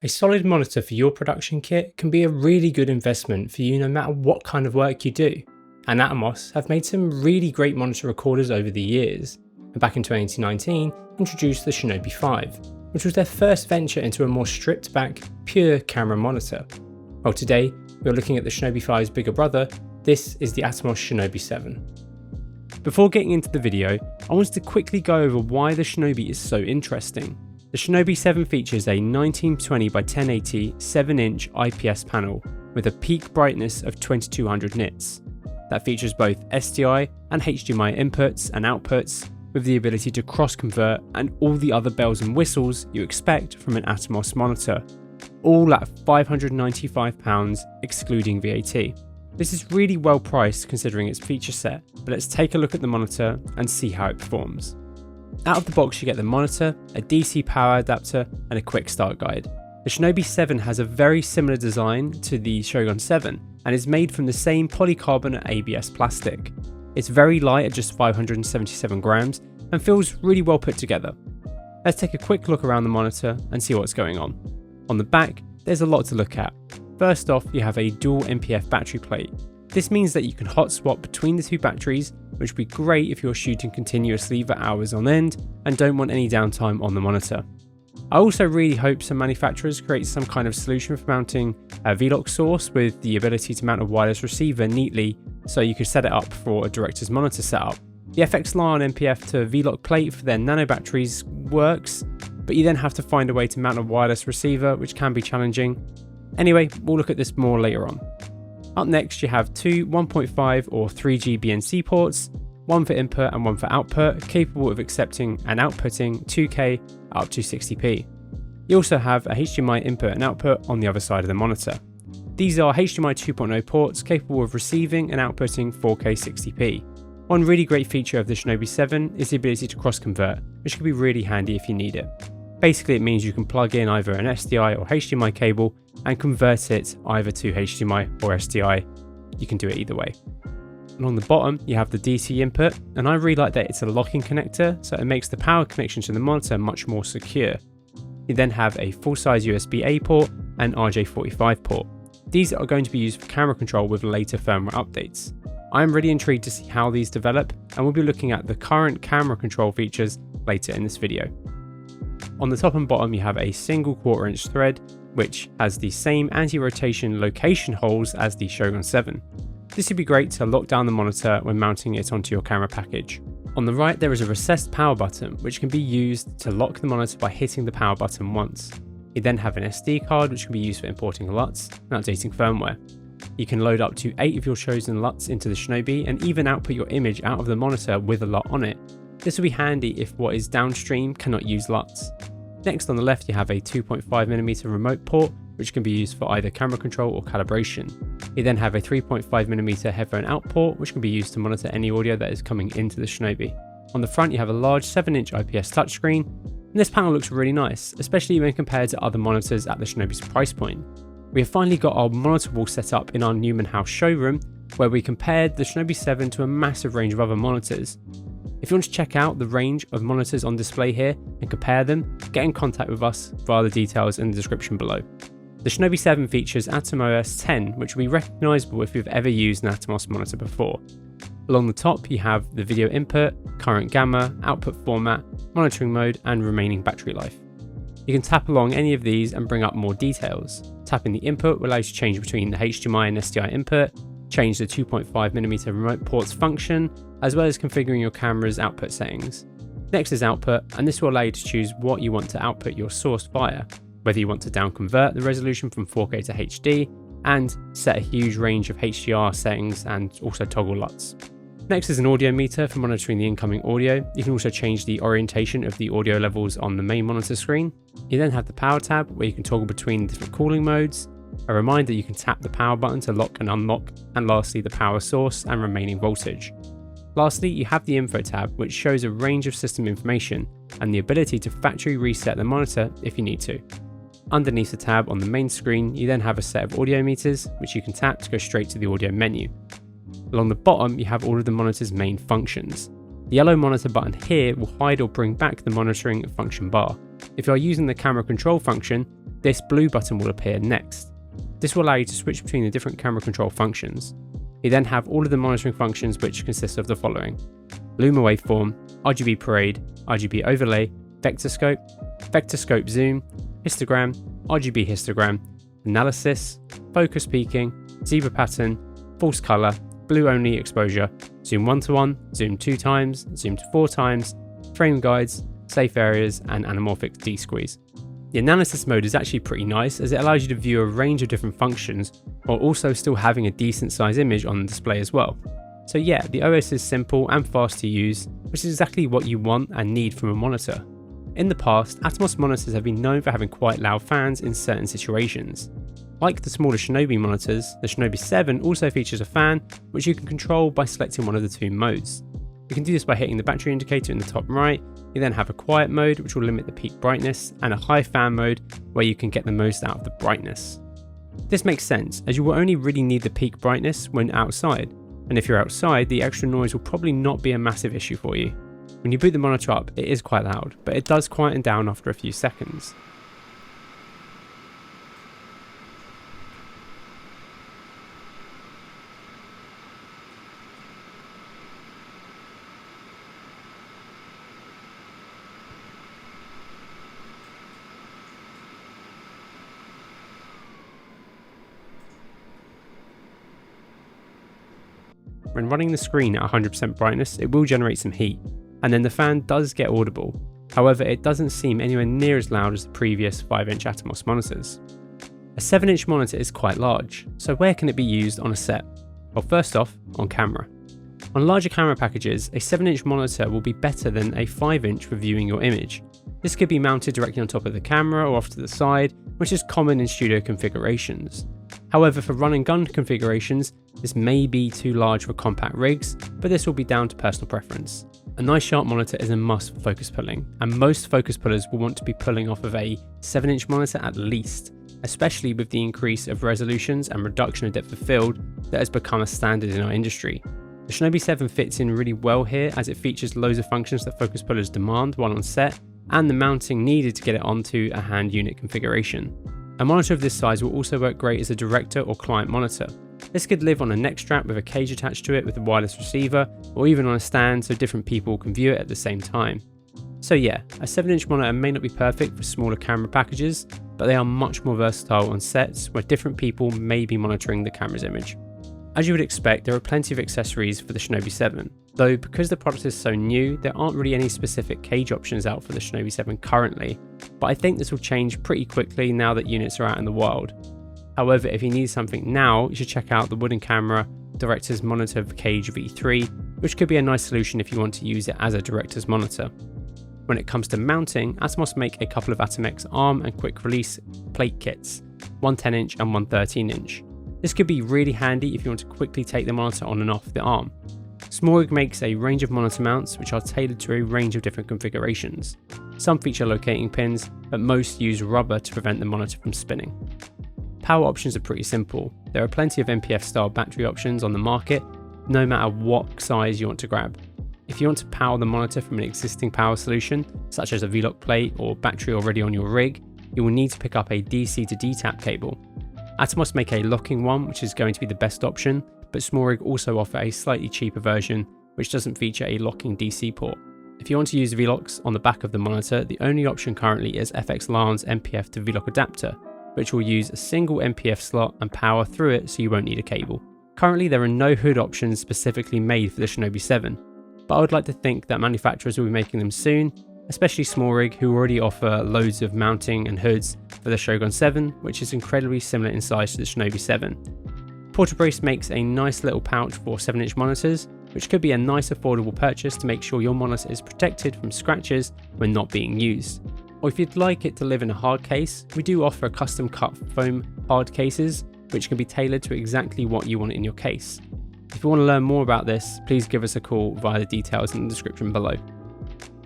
A solid monitor for your production kit can be a really good investment for you no matter what kind of work you do, and Atomos have made some really great monitor recorders over the years, and back in 2019 introduced the Shinobi 5, which was their first venture into a more stripped back, pure camera monitor. Well, today we're looking at the Shinobi 5's bigger brother. This is the Atomos Shinobi 7. Before getting into the video, I wanted to quickly go over why the Shinobi is so interesting. The Shinobi 7 features a 1920 by 1080 7-inch IPS panel with a peak brightness of 2200 nits. That features both SDI and HDMI inputs and outputs, with the ability to cross-convert and all the other bells and whistles you expect from an Atomos monitor, all at £595 excluding VAT. This is really well priced considering its feature set, but let's take a look at the monitor and see how it performs. Out of the box you get the monitor, a DC power adapter and a quick start guide. The Shinobi 7 has a very similar design to the Shogun 7 and is made from the same polycarbonate ABS plastic. It's very light at just 577 grams and feels really well put together. Let's take a quick look around the monitor and see what's going on. On the back, there's a lot to look at. First off, you have a dual NPF battery plate. This means that you can hot swap between the two batteries, which would be great if you're shooting continuously for hours on end and don't want any downtime on the monitor. I also really hope some manufacturers create some kind of solution for mounting a V-lock source with the ability to mount a wireless receiver neatly so you could set it up for a director's monitor setup. The FX line on NPF to V-lock plate for their nano batteries works, but you then have to find a way to mount a wireless receiver, which can be challenging. Anyway, we'll look at this more later on. Up next you have two 1.5 or 3G BNC ports, one for input and one for output, capable of accepting and outputting 2K up to 60p. You also have a HDMI input and output on the other side of the monitor. These are HDMI 2.0 ports capable of receiving and outputting 4K 60p. One really great feature of the Shinobi 7 is the ability to cross-convert, which can be really handy if you need it. Basically it means you can plug in either an SDI or HDMI cable and convert it either to HDMI or SDI. You can do it either way. Along the bottom you have the DC input, and I really like that it's a locking connector, so it makes the power connection to the monitor much more secure. You then have a full-size USB-A port and RJ45 port. These are going to be used for camera control with later firmware updates. I am really intrigued to see how these develop, and we'll be looking at the current camera control features later in this video. On the top and bottom you have a single 1/4 inch thread, which has the same anti-rotation location holes as the Shogun 7. This would be great to lock down the monitor when mounting it onto your camera package. On the right there is a recessed power button which can be used to lock the monitor by hitting the power button once. You then have an SD card which can be used for importing LUTs and updating firmware. You can load up to 8 of your chosen LUTs into the Shinobi and even output your image out of the monitor with a LUT on it. This will be handy if what is downstream cannot use LUTs. Next on the left you have a 2.5mm remote port which can be used for either camera control or calibration. You then have a 3.5mm headphone out port which can be used to monitor any audio that is coming into the Shinobi. On the front you have a large 7-inch IPS touchscreen, and this panel looks really nice, especially when compared to other monitors at the Shinobi's price point. We have finally got our monitor wall set up in our Newman House showroom, where we compared the Shinobi 7 to a massive range of other monitors. If you want to check out the range of monitors on display here and compare them, get in contact with us via the details in the description below. The Shinobi 7 features Atomos 10, which will be recognisable if you've ever used an Atomos monitor before. Along the top you have the video input, current gamma, output format, monitoring mode and remaining battery life. You can tap along any of these and bring up more details. Tapping the input will allow you to change between the HDMI and SDI input, change the 2.5mm remote ports function, as well as configuring your camera's output settings. Next is output, and this will allow you to choose what you want to output your source via, whether you want to downconvert the resolution from 4K to HD, and set a huge range of HDR settings and also toggle LUTs. Next is an audio meter for monitoring the incoming audio. You can also change the orientation of the audio levels on the main monitor screen. You then have the power tab where you can toggle between different cooling modes, a reminder you can tap the power button to lock and unlock, and lastly the power source and remaining voltage. Lastly, you have the info tab which shows a range of system information and the ability to factory reset the monitor if you need to. Underneath the tab on the main screen you then have a set of audio meters which you can tap to go straight to the audio menu. Along the bottom you have all of the monitor's main functions. The yellow monitor button here will hide or bring back the monitoring function bar. If you are using the camera control function, This blue button will appear next. This will allow you to switch between the different camera control functions. You then have all of the monitoring functions, which consist of the following: Luma waveform, RGB parade, RGB overlay, vector scope zoom, histogram, RGB histogram, analysis, focus peaking, zebra pattern, false color, blue only exposure, zoom 1 to 1, zoom 2 times, zoom to 4 times, frame guides, safe areas, and anamorphic D-squeeze. The analysis mode is actually pretty nice, as it allows you to view a range of different functions while also still having a decent size image on the display as well. So yeah, the OS is simple and fast to use, which is exactly what you want and need from a monitor. In the past, Atomos monitors have been known for having quite loud fans in certain situations. Like the smaller Shinobi monitors, the Shinobi 7 also features a fan which you can control by selecting one of the two modes. You can do this by hitting the battery indicator in the top right. You then have a quiet mode which will limit the peak brightness, and a high fan mode where you can get the most out of the brightness. This makes sense, as you will only really need the peak brightness when outside, and if you're outside, the extra noise will probably not be a massive issue for you. When you boot the monitor up, it is quite loud, but it does quieten down after a few seconds. When running the screen at 100% brightness, it will generate some heat, and then the fan does get audible. However, it doesn't seem anywhere near as loud as the previous 5-inch Atomos monitors. A 7-inch monitor is quite large, so where can it be used on a set? Well, first off, on camera. On larger camera packages, a 7-inch monitor will be better than a 5-inch for viewing your image. This could be mounted directly on top of the camera or off to the side, which is common in studio configurations. However, for run and gun configurations, this may be too large for compact rigs, but this will be down to personal preference. A nice sharp monitor is a must for focus pulling, and most focus pullers will want to be pulling off of a 7-inch monitor at least, especially with the increase of resolutions and reduction of depth of field that has become a standard in our industry. The Shinobi 7 fits in really well here, as it features loads of functions that focus pullers demand while on set, and the mounting needed to get it onto a hand unit configuration. A monitor of this size will also work great as a director or client monitor. This could live on a neck strap with a cage attached to it with a wireless receiver, or even on a stand so different people can view it at the same time. So yeah, a 7-inch monitor may not be perfect for smaller camera packages, but they are much more versatile on sets where different people may be monitoring the camera's image. As you would expect, there are plenty of accessories for the Shinobi 7, though because the product is so new, there aren't really any specific cage options out for the Shinobi 7 currently, but I think this will change pretty quickly now that units are out in the wild. However, if you need something now, you should check out the wooden camera Director's Monitor Cage V3, which could be a nice solution if you want to use it as a director's monitor. When it comes to mounting, Atomos make a couple of Atomex arm and quick release plate kits, one 10-inch and one 13-inch. This could be really handy if you want to quickly take the monitor on and off the arm. Smallrig makes a range of monitor mounts which are tailored to a range of different configurations. Some feature locating pins, but most use rubber to prevent the monitor from spinning. Power options are pretty simple. There are plenty of MPF style battery options on the market, no matter what size you want to grab. If you want to power the monitor from an existing power solution, such as a V-lock plate or battery already on your rig, you will need to pick up a DC to D-tap cable. Atomos make a locking one, which is going to be the best option, but Smallrig also offer a slightly cheaper version, which doesn't feature a locking DC port. If you want to use V-locks on the back of the monitor, the only option currently is FX-Lan's MPF to V-lock adapter, which will use a single MPF slot and power through it so you won't need a cable. Currently there are no hood options specifically made for the Shinobi 7, but I would like to think that manufacturers will be making them soon, especially Smallrig, who already offer loads of mounting and hoods for the Shogun 7, which is incredibly similar in size to the Shinobi 7. Portabrace makes a nice little pouch for 7-inch monitors, which could be a nice affordable purchase to make sure your monitor is protected from scratches when not being used. Or if you'd like it to live in a hard case, we do offer custom cut foam hard cases, which can be tailored to exactly what you want in your case. If you want to learn more about this, please give us a call via the details in the description below.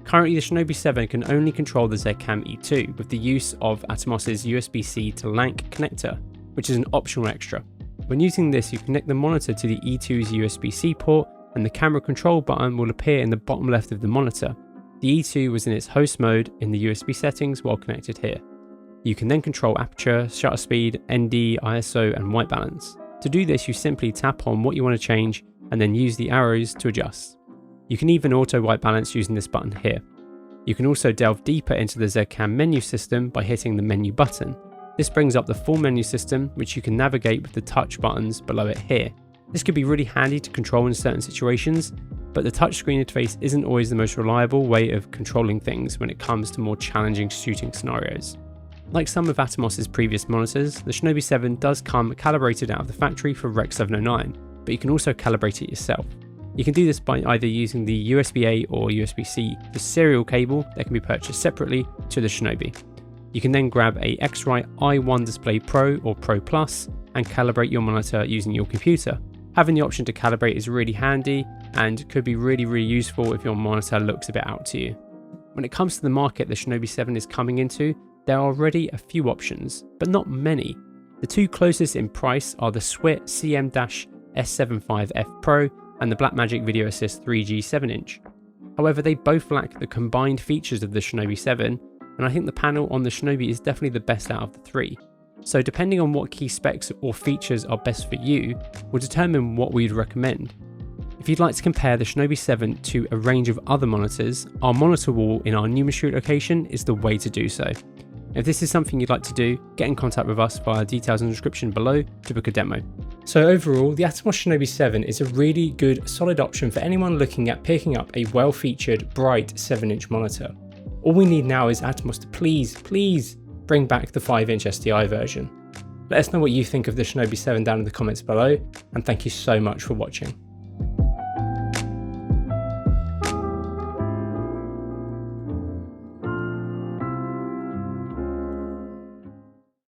Currently, the Shinobi 7 can only control the Zcam E2 with the use of Atomos' USB-C to LANC connector, which is an optional extra. When using this, you connect the monitor to the E2's USB-C port, and the camera control button will appear in the bottom left of the monitor. The E2 was in its host mode in the USB settings while connected here. You can then control aperture, shutter speed, ND, ISO and white balance. To do this, you simply tap on what you want to change and then use the arrows to adjust. You can even auto white balance using this button here. You can also delve deeper into the Zcam menu system by hitting the menu button. This brings up the full menu system, which you can navigate with the touch buttons below it here. This could be really handy to control in certain situations, but the touchscreen interface isn't always the most reliable way of controlling things when it comes to more challenging shooting scenarios. Like some of Atomos' previous monitors, the Shinobi 7 does come calibrated out of the factory for Rec 709, but you can also calibrate it yourself. You can do this by either using the USB-A or USB-C, the serial cable that can be purchased separately to the Shinobi. You can then grab a X-Rite i1 Display Pro or Pro Plus and calibrate your monitor using your computer. Having the option to calibrate is really handy and could be really useful if your monitor looks a bit out to you. When it comes to the market the Shinobi 7 is coming into, there are already a few options, but not many. The two closest in price are the Swit CM-S75F Pro and the Blackmagic Video Assist 3G 7-inch. However, they both lack the combined features of the Shinobi 7, and I think the panel on the Shinobi is definitely the best out of the three. So depending on what key specs or features are best for you, will determine what we'd recommend. If you'd like to compare the Shinobi 7 to a range of other monitors, our monitor wall in our Numashute location is the way to do so. If this is something you'd like to do, get in contact with us via details in the description below to book a demo. So overall, the Atomos Shinobi 7 is a really good, solid option for anyone looking at picking up a well-featured, bright 7-inch monitor. All we need now is Atomos to please bring back the 5-inch SDI version. Let us know what you think of the Shinobi 7 down in the comments below, and thank you so much for watching.